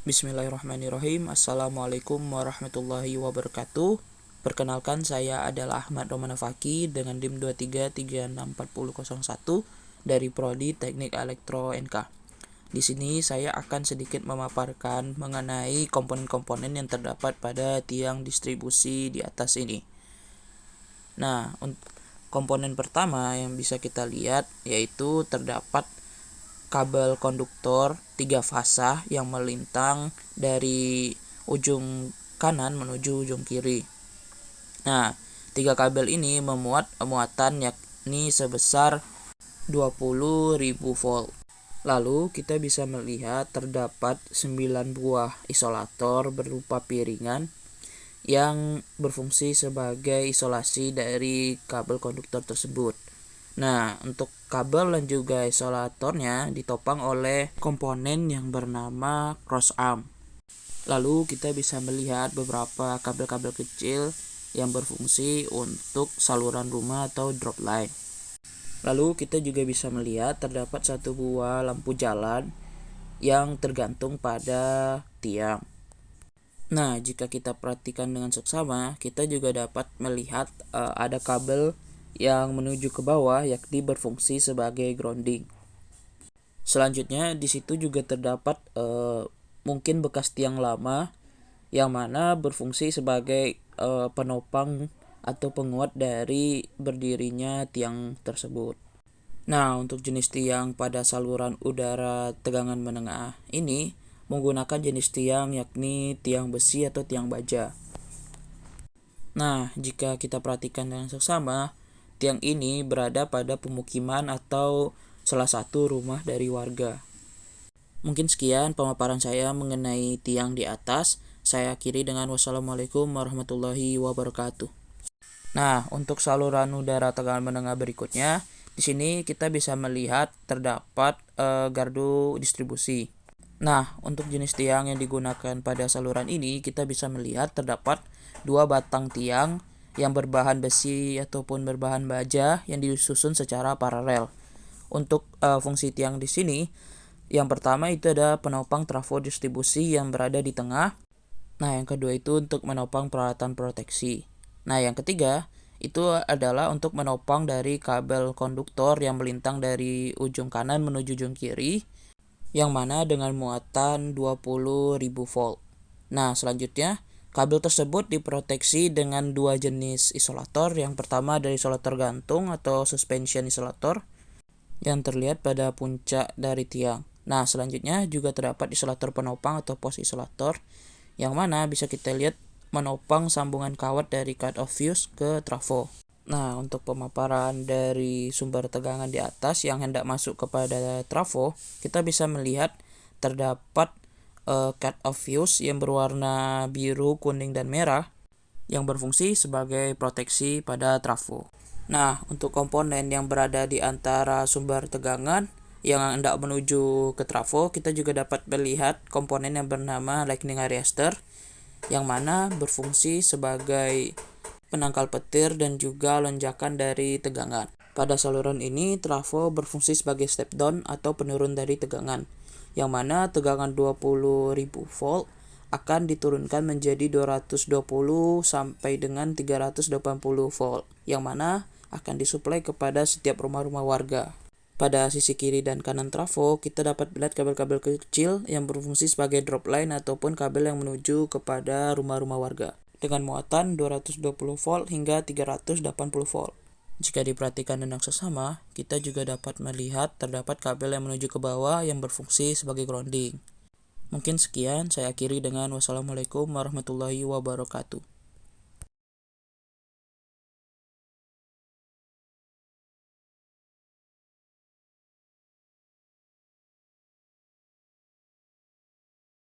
Bismillahirrahmanirrahim. Assalamualaikum warahmatullahi wabarakatuh. Perkenalkan, saya adalah Ahmad Romana Faki dengan NIM 23364001 dari Prodi Teknik Elektro NK. Di sini saya akan sedikit memaparkan mengenai komponen-komponen yang terdapat pada tiang distribusi di atas ini. Nah, komponen pertama yang bisa kita lihat yaitu terdapat kabel konduktor 3 fasa yang melintang dari ujung kanan menuju ujung kiri. Nah, 3 kabel ini memuat muatan yakni sebesar 20.000 volt. Lalu kita bisa melihat terdapat 9 buah isolator berupa piringan yang berfungsi sebagai isolasi dari kabel konduktor tersebut. Nah, untuk kabel dan juga isolatornya ditopang oleh komponen yang bernama cross arm. Lalu kita bisa melihat beberapa kabel-kabel kecil yang berfungsi untuk saluran rumah atau drop line. Lalu kita juga bisa melihat terdapat 1 buah lampu jalan yang tergantung pada tiang. Nah, jika kita perhatikan dengan seksama, kita juga dapat melihat ada kabel yang menuju ke bawah yakni berfungsi sebagai grounding. Selanjutnya di situ juga terdapat mungkin bekas tiang lama yang mana berfungsi sebagai penopang atau penguat dari berdirinya tiang tersebut. Nah, untuk jenis tiang pada saluran udara tegangan menengah ini menggunakan jenis tiang yakni tiang besi atau tiang baja. Nah, jika kita perhatikan dengan seksama, tiang ini berada pada pemukiman atau salah satu rumah dari warga. Mungkin sekian pemaparan saya mengenai tiang di atas. Saya akhiri dengan wassalamualaikum warahmatullahi wabarakatuh. Nah, untuk saluran udara tegangan menengah berikutnya, di sini kita bisa melihat terdapat gardu distribusi. Nah, untuk jenis tiang yang digunakan pada saluran ini, kita bisa melihat terdapat 2 batang tiang yang berbahan besi ataupun berbahan baja yang disusun secara paralel. Untuk fungsi tiang di sini, yang pertama itu ada penopang trafo distribusi yang berada di tengah. Nah, yang kedua itu untuk menopang peralatan proteksi. Nah, yang ketiga itu adalah untuk menopang dari kabel konduktor yang melintang dari ujung kanan menuju ujung kiri, yang mana dengan muatan 20.000 volt. Nah, selanjutnya kabel tersebut diproteksi dengan 2 jenis isolator. Yang pertama dari isolator gantung atau suspension isolator yang terlihat pada puncak dari tiang. Nah, selanjutnya juga terdapat isolator penopang atau post isolator yang mana bisa kita lihat menopang sambungan kawat dari cut off fuse ke trafo. Nah, untuk pemaparan dari sumber tegangan di atas yang hendak masuk kepada trafo, kita bisa melihat terdapat cut off fuse yang berwarna biru, kuning, dan merah yang berfungsi sebagai proteksi pada trafo. Nah, untuk komponen yang berada di antara sumber tegangan yang hendak menuju ke trafo, kita juga dapat melihat komponen yang bernama lightning arrester yang mana berfungsi sebagai penangkal petir dan juga lonjakan dari tegangan. Pada saluran ini, trafo berfungsi sebagai step down atau penurun dari tegangan, yang mana tegangan 20.000 volt akan diturunkan menjadi 220 sampai dengan 380 volt, yang mana akan disuplai kepada setiap rumah-rumah warga. Pada sisi kiri dan kanan trafo, kita dapat melihat kabel-kabel kecil yang berfungsi sebagai drop line ataupun kabel yang menuju kepada rumah-rumah warga dengan muatan 220 volt hingga 380 volt. Jika diperhatikan dengan seksama, kita juga dapat melihat terdapat kabel yang menuju ke bawah yang berfungsi sebagai grounding. Mungkin sekian, saya akhiri dengan wassalamualaikum warahmatullahi wabarakatuh.